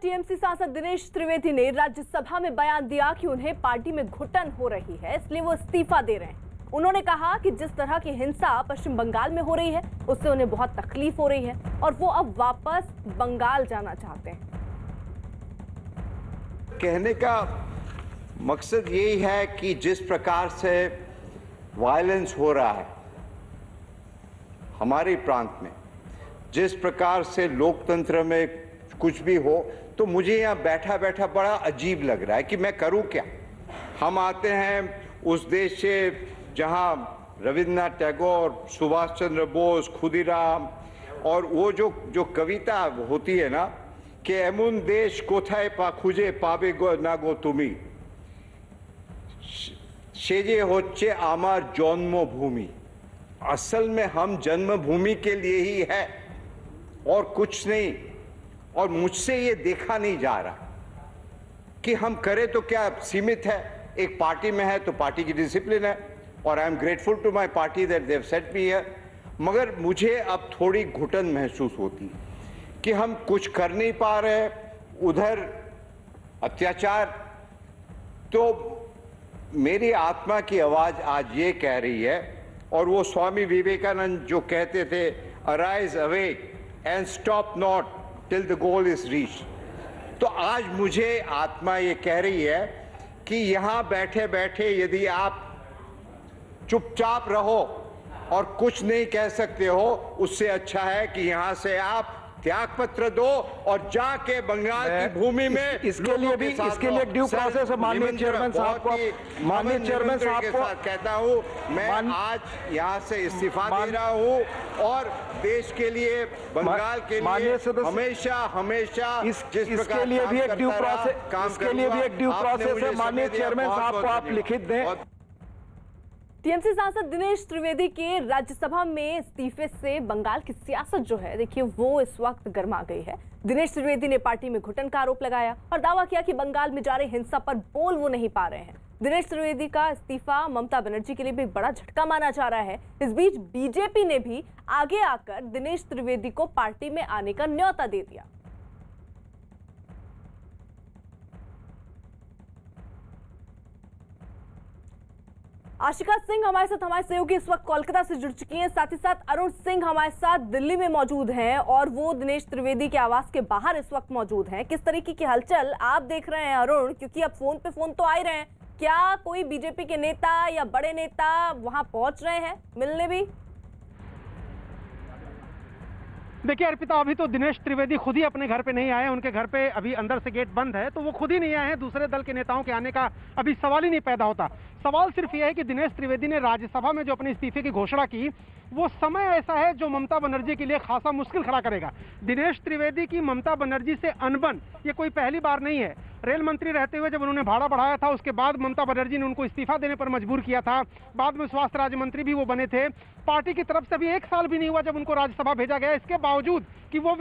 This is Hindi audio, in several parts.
टीएमसी सांसद दिनेश त्रिवेदी ने राज्यसभा में बयान दिया कि उन्हें पार्टी में घुटन हो रही है, इसलिए वो इस्तीफा दे रहे हैं। उन्होंने कहा कि जिस तरह की हिंसा पश्चिम बंगाल में हो रही है उससे उन्हें बहुत तकलीफ हो रही है और वो अब वापस बंगाल जाना चाहते हैं। कहने का मकसद यही है कि जिस प्रकार से वायलेंस हो रहा है हमारे प्रांत में, जिस प्रकार से लोकतंत्र में कुछ भी हो, तो मुझे यहाँ बैठा बैठा बड़ा अजीब लग रहा है कि मैं करूँ क्या। हम आते हैं उस देश से जहाँ रविन्द्रनाथ टैगोर, सुभाष चंद्र बोस, खुदीराम और वो जो कविता होती है ना कि एमुन देश कोथाय पा खुजे पावे गो ना गो तुमी सेजे होच्छे आमार जन्मभूमि। असल में हम जन्मभूमि के लिए ही है और कुछ नहीं। और मुझसे ये देखा नहीं जा रहा कि हम करें तो क्या सीमित है। एक पार्टी में है तो पार्टी की डिसिप्लिन है और I am grateful to my party that they have set me here. मगर मुझे अब थोड़ी घुटन महसूस होती है कि हम कुछ कर नहीं पा रहे, उधर अत्याचार। तो मेरी आत्मा की आवाज आज ये कह रही है, और वो स्वामी विवेकानंद जो कहते थे arise awake and stop not till the goal is reach. तो आज मुझे आत्मा ये कह रही है कि यहां बैठे बैठे यदि आप चुपचाप रहो और कुछ नहीं कह सकते हो, उससे अच्छा है कि यहां से आप त्याग पत्र दो और जाके बंगाल की भूमि में इसके लिए ड्यू प्रोसेस है। माननीय चेयरमैन साहब को कहता हूं मैं आज यहां से इस्तीफा दे रहा हूं और देश के लिए, बंगाल के लिए हमेशा हमेशा इसके लिए भी एक ड्यू प्रोसेस है। माननीय चेयरमैन साहब को आप लिखित दें। टीएमसी सांसद दिनेश त्रिवेदी के राज्यसभा में इस्तीफे से बंगाल की सियासत जो है, देखिए वो इस वक्त गर्मा गई है। दिनेश त्रिवेदी ने पार्टी में घुटन का आरोप लगाया और दावा किया कि बंगाल में जारी हिंसा पर बोल वो नहीं पा रहे हैं। दिनेश त्रिवेदी का इस्तीफा ममता बनर्जी के लिए भी बड़ा झटका माना जा रहा है। इस बीच बीजेपी ने भी आगे आकर दिनेश त्रिवेदी को पार्टी में आने का न्योता दे दिया। आशिका सिंह हमारे साथ, हमारे सहयोगी इस वक्त कोलकाता से जुड़ चुकी हैं। साथ ही साथ अरुण सिंह हमारे साथ दिल्ली में मौजूद हैं और वो दिनेश त्रिवेदी के आवास के बाहर इस वक्त मौजूद हैं। किस तरीके की हलचल आप देख रहे हैं अरुण, क्योंकि अब फोन पे फोन तो आ ही रहे हैं, क्या कोई बीजेपी के नेता या बड़े नेता वहां पहुंच रहे हैं मिलने भी? देखिए अर्पिता, अभी तो दिनेश त्रिवेदी खुद ही अपने घर पे नहीं आए। उनके घर पे अभी अंदर से गेट बंद है, तो वो खुद ही नहीं आए हैं। दूसरे दल के नेताओं के आने का अभी सवाल ही नहीं पैदा होता। सवाल सिर्फ यह है कि दिनेश त्रिवेदी ने राज्यसभा में जो अपने इस्तीफे की घोषणा की, वो समय ऐसा है जो ममता बनर्जी के लिए खासा मुश्किल खड़ा करेगा। दिनेश त्रिवेदी की ममता बनर्जी से अनबन ये कोई पहली बार नहीं है। रेल मंत्री रहते हुए जब उन्होंने भाड़ा बढ़ाया था, उसके बाद ममता बनर्जी ने उनको इस्तीफा देने पर मजबूर किया था। बाद में स्वास्थ्य राज्य मंत्री भी वो बने थे। पार्टी की तरफ से भी 1 साल भी नहीं हुआ जब उनको राज्यसभा भेजा गया। इसके बावजूद कि वो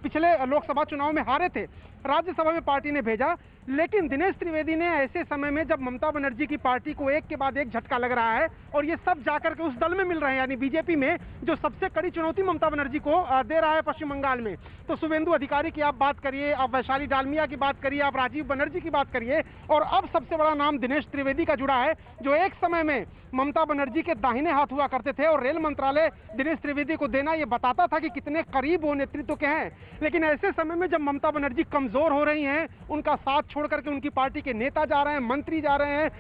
पिछले लोकसभा चुनाव में हारे थे, राज्यसभा में पार्टी ने भेजा। लेकिन दिनेश त्रिवेदी ने ऐसे समय में जब ममता बनर्जी की पार्टी को एक के बाद एक झटका लग रहा है और ये सब जाकर के उस दल में मिल रहे हैं, यानी बीजेपी में, जो सबसे कड़ी चुनौती ममता बनर्जी को दे रहा है पश्चिम बंगाल में। तो शुभेंदु अधिकारी की आप बात करिए, आप वैशाली डालमिया की बात करिए, आप राजीव बनर्जी की बात करिए, और अब सबसे बड़ा नाम दिनेश त्रिवेदी का जुड़ा है, जो एक समय में ममता बनर्जी के दाहिने हाथ हुआ करते थे और रेल मंत्रालय दिनेश त्रिवेदी को देना ये बताता था कि कितने करीब वो नेतृत्व के हैं। लेकिन ऐसे समय में जब ममता बनर्जी कमजोर हो रही हैं, उनका साथ छोड़ करके उनकी पार्टी के नेता जा रहे हैं, मंत्री जा रहे हैं,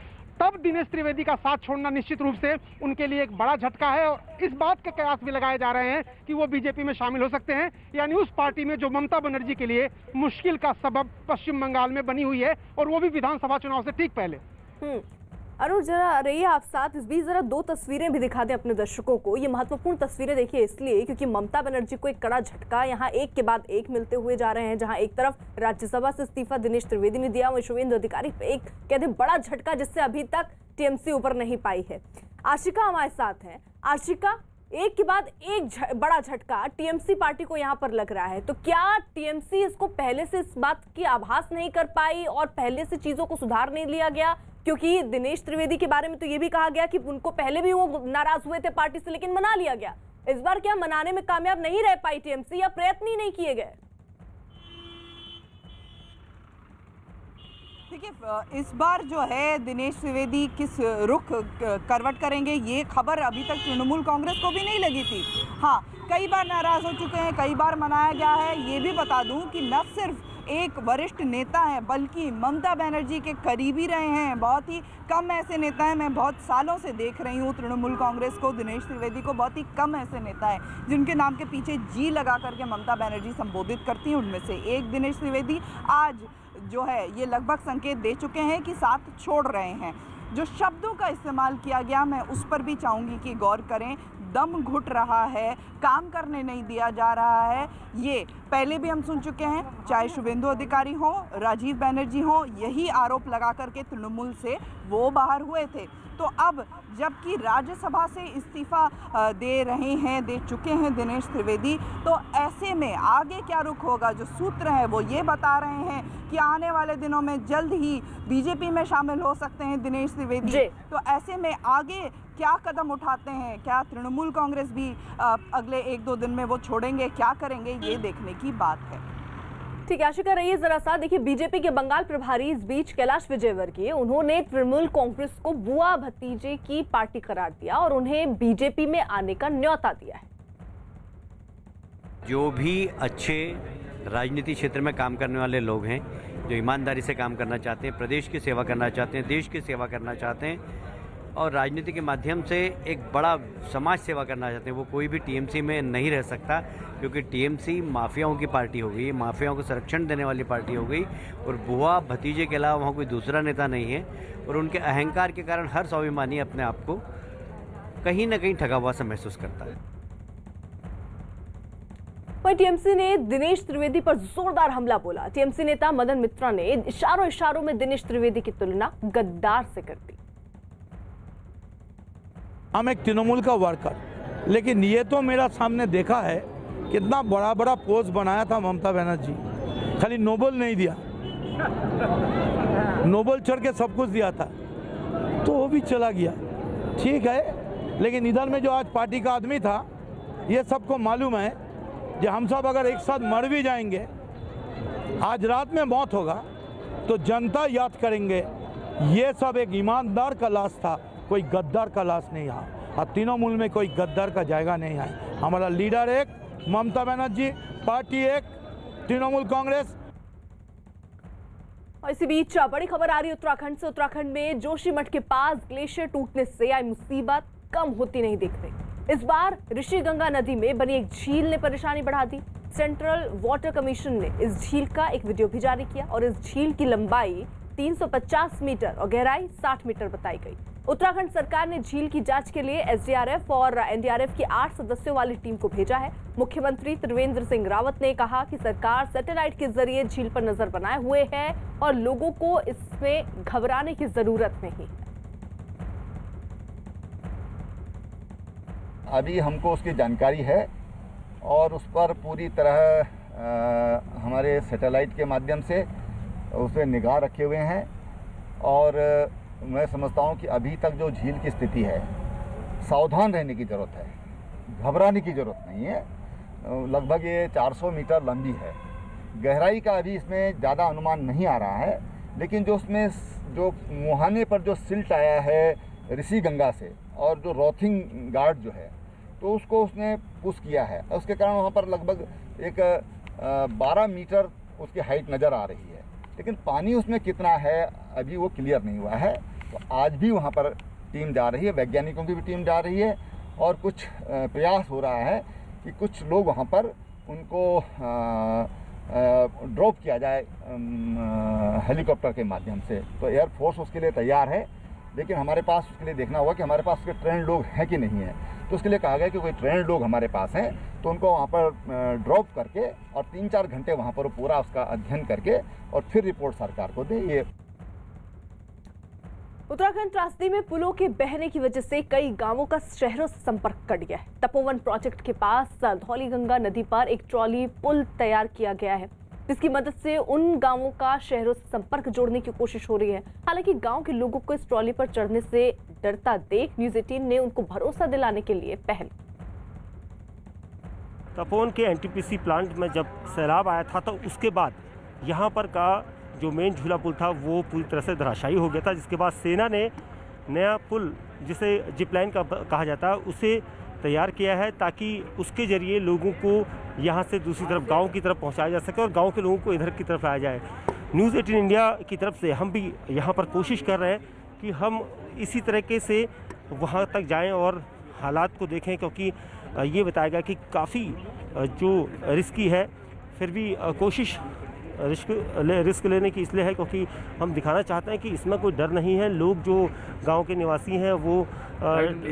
तब दिनेश त्रिवेदी का साथ छोड़ना निश्चित रूप से उनके लिए एक बड़ा झटका है। और इस बात के कयास भी लगाए जा रहे हैं कि वो बीजेपी में शामिल हो सकते हैं, यानी उस पार्टी में जो ममता बनर्जी के लिए मुश्किल का सबब पश्चिम बंगाल में बनी हुई है, और वो भी विधानसभा चुनाव से ठीक पहले। अरुण जरा रहिए आप साथ। इस बीच जरा 2 तस्वीरें भी दिखा दें अपने दर्शकों को। ये महत्वपूर्ण तस्वीरें देखिए इसलिए क्योंकि ममता बनर्जी को एक कड़ा झटका यहाँ एक के बाद एक मिलते हुए जा रहे हैं। जहां एक तरफ राज्यसभा से इस्तीफा दिनेश त्रिवेदी ने दिया, वहीं शुभेंदु अधिकारी पे एक कहते बड़ा झटका जिससे अभी तक टीएमसी ऊपर नहीं पाई है। आशिका हमारे साथ है। आशिका, एक के बाद एक बड़ा झटका टीएमसी पार्टी को यहाँ पर लग रहा है, तो क्या टीएमसी इसको पहले से इस बात की आभास नहीं कर पाई और पहले से चीजों को सुधार नहीं लिया गया? क्योंकि दिनेश त्रिवेदी के बारे में तो ये भी कहा गया कि उनको पहले भी वो नाराज हुए थे पार्टी से, लेकिन मना लिया गया। इस बार क्या मनाने में कामयाब नहीं रह पाई टीएमसी या प्रयत्न ही नहीं किए गए? देखिए, इस बार जो है दिनेश त्रिवेदी किस रुख करवट करेंगे, ये खबर अभी तक तृणमूल कांग्रेस को भी नहीं लगी थी। हाँ, कई बार नाराज़ हो चुके हैं, कई बार मनाया गया है। ये भी बता दूं कि न सिर्फ एक वरिष्ठ नेता हैं बल्कि ममता बनर्जी के करीबी रहे हैं। बहुत ही कम ऐसे नेता हैं, मैं बहुत सालों से देख रही हूँ तृणमूल कांग्रेस को, दिनेश त्रिवेदी को, बहुत ही कम ऐसे नेता हैं जिनके नाम के पीछे जी लगा करके ममता बनर्जी संबोधित करती हैं। उनमें से एक दिनेश त्रिवेदी आज जो है ये लगभग संकेत दे चुके हैं कि साथ छोड़ रहे हैं। जो शब्दों का इस्तेमाल किया गया, मैं उस पर भी चाहूँगी कि गौर करें। दम घुट रहा है, काम करने नहीं दिया जा रहा है, ये पहले भी हम सुन चुके हैं। चाहे शुभेंदु अधिकारी हो, राजीव बनर्जी हो, यही आरोप लगा करके तृणमूल से वो बाहर हुए थे। तो अब जबकि राज्यसभा से इस्तीफा दे चुके हैं दिनेश त्रिवेदी, तो ऐसे में आगे क्या रुख होगा? जो सूत्र है वो ये बता रहे हैं कि आने वाले दिनों में जल्द ही बीजेपी में शामिल हो सकते हैं दिनेश त्रिवेदी। तो ऐसे में आगे क्या कदम उठाते हैं? क्या तृणमूल कांग्रेस भी अगले 1-2 दिन में वो छोड़ेंगे? क्या करेंगे? ये देखने की बात है। ठीक है आशिका, रहिए जरा सा। देखिए, बीजेपी के बंगाल प्रभारी इस बीच कैलाश विजयवर्गीय, उन्होंने तृणमूल कांग्रेस को बुआ भतीजे की पार्टी करार दिया और उन्हें बीजेपी में आने का न्योता दिया है। जो भी अच्छे राजनीति क्षेत्र में काम करने वाले लोग हैं, जो ईमानदारी से काम करना चाहते हैं, प्रदेश की सेवा करना चाहते हैं, देश की सेवा करना चाहते हैं और राजनीति के माध्यम से एक बड़ा समाज सेवा करना चाहते हैं, वो कोई भी टीएमसी में नहीं रह सकता, क्योंकि टीएमसी माफियाओं की पार्टी हो गई, माफियाओं को संरक्षण देने वाली पार्टी हो गई और बुआ भतीजे के अलावा वहाँ कोई दूसरा नेता नहीं है। और उनके अहंकार के कारण हर स्वाभिमानी अपने आप को कहीं ना कहीं ठगा हुआ सा महसूस करता है। पर टीएमसी ने दिनेश त्रिवेदी पर जोरदार हमला बोला। टीएमसी नेता मदन मित्रा ने इशारों में दिनेश त्रिवेदी की तुलना गद्दार से कर दी। हम एक तृणमूल का वर्कर, लेकिन ये तो मेरा सामने देखा है कितना बड़ा बड़ा पोस्ट बनाया था ममता बनर्जी, खाली नोबल नहीं दिया, नोबल चढ़ के सब कुछ दिया था, तो वो भी चला गया। ठीक है, लेकिन इधर में जो आज पार्टी का आदमी था, ये सबको मालूम है कि हम सब अगर एक साथ मर भी जाएंगे, आज रात में मौत होगा तो जनता याद करेंगे ये सब एक ईमानदार का लाश था, कोई गद्दार का लाश नहीं है। और तृणमूल में कोई गद्दार का जाएगा नहीं है। हमारा लीडर एक, ममता बनर्जी, पार्टी एक, तृणमूल कांग्रेस। और इसी बीच बड़ी खबर आ रही है उत्तराखंड से। उत्तराखंड में जोशीमठ के पास ग्लेशियर टूटने से आई मुसीबत कम होती नहीं दिख रही। इस बार ऋषिगंगा नदी में बनी एक झील ने परेशानी बढ़ा दी। सेंट्रल वाटर कमीशन ने इस झील का एक वीडियो भी जारी किया और इस झील की लंबाई 350 मीटर और गहराई 60 मीटर बताई गई। उत्तराखंड सरकार ने झील की जांच के लिए एसडीआरएफ और एनडीआरएफ की 8 सदस्यों वाली टीम को भेजा है। मुख्यमंत्री त्रिवेंद्र सिंह रावत ने कहा कि सरकार सैटेलाइट के जरिए झील पर नजर बनाए हुए है और लोगों को इसमें घबराने की जरूरत नहीं है। अभी हमको उसकी जानकारी है और उस पर पूरी तरह हमारे सैटेलाइट के माध्यम से उस पर निगाह रखे हुए हैं और मैं समझता हूँ कि अभी तक जो झील की स्थिति है, सावधान रहने की ज़रूरत है, घबराने की ज़रूरत नहीं है। लगभग ये 400 मीटर लंबी है। गहराई का अभी इसमें ज़्यादा अनुमान नहीं आ रहा है, लेकिन जो उसमें जो मुहाने पर जो सिल्ट आया है ऋषिगंगा से और जो रॉथिंग गार्ड जो है, तो उसको उसने पुश किया है। उसके कारण वहाँ पर लगभग एक 12 मीटर उसकी हाइट नज़र आ रही है, लेकिन पानी उसमें कितना है अभी वो क्लियर नहीं हुआ है। तो आज भी वहाँ पर टीम जा रही है, वैज्ञानिकों की भी टीम जा रही है और कुछ प्रयास हो रहा है कि कुछ लोग वहाँ पर उनको ड्रॉप किया जाए हेलीकॉप्टर के माध्यम से। तो एयरफोर्स उसके लिए तैयार है, लेकिन हमारे पास उसके लिए देखना होगा कि हमारे पास उसके ट्रेंड लोग हैं कि नहीं है। तो उसके लिए कहा गया कि कोई ट्रेंड लोग हमारे पास हैं, तो उनको वहाँ पर ड्रॉप करके और 3-4 घंटे वहाँ पर पूरा उसका अध्ययन करके और फिर रिपोर्ट सरकार को दे। ये उत्तराखंड त्रासदी में पुलों के बहने की वजह से कई गांवों का शहरों से संपर्क कट गया है। तपोवन प्रोजेक्ट के पास धौलीगंगा नदी पर एक ट्रॉली पुल तैयार किया गया है, जिसकी मदद से उन गांवों का शहरों से संपर्क जोड़ने की कोशिश हो रही है। हालांकि गांव के लोगों को इस ट्रॉली पर चढ़ने से डरता देख न्यूज़ 18 ने उनको भरोसा दिलाने के लिए पहल। तपोवन के एनटीपीसी प्लांट में जब सैलाब आया था, तो उसके बाद यहाँ पर का जो मेन झूला पुल था वो पूरी तरह से धराशायी हो गया था, जिसके बाद सेना ने नया पुल जिसे जिप लाइन का कहा जाता है उसे तैयार किया है ताकि उसके ज़रिए लोगों को यहाँ से दूसरी तरफ गांव की तरफ पहुँचाया जा सके और गांव के लोगों को इधर की तरफ लाया जाए। न्यूज़ 18 इंडिया की तरफ से हम भी यहाँ पर कोशिश कर रहे हैं कि हम इसी तरीके से वहाँ तक जाएं और हालात को देखें, क्योंकि ये बताया गया कि काफ़ी जो रिस्की है, फिर भी कोशिश रिस्क लेने की इसलिए है क्योंकि हम दिखाना चाहते हैं कि इसमें कोई डर नहीं है। लोग जो गांव के निवासी हैं वो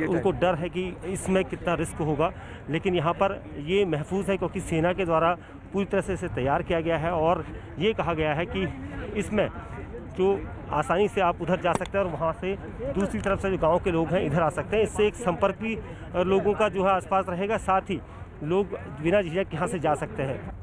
उनको डर है कि इसमें कितना रिस्क होगा, लेकिन यहाँ पर ये महफूज है क्योंकि सेना के द्वारा पूरी तरह से इसे तैयार किया गया है और ये कहा गया है कि इसमें जो आसानी से आप उधर जा सकते हैं और वहाँ से दूसरी तरफ से जो गांव के लोग हैं इधर आ सकते हैं। इससे एक संपर्क भी लोगों का जो है आसपास रहेगा, साथ ही लोग बिना झिझक यहाँ से जा सकते हैं।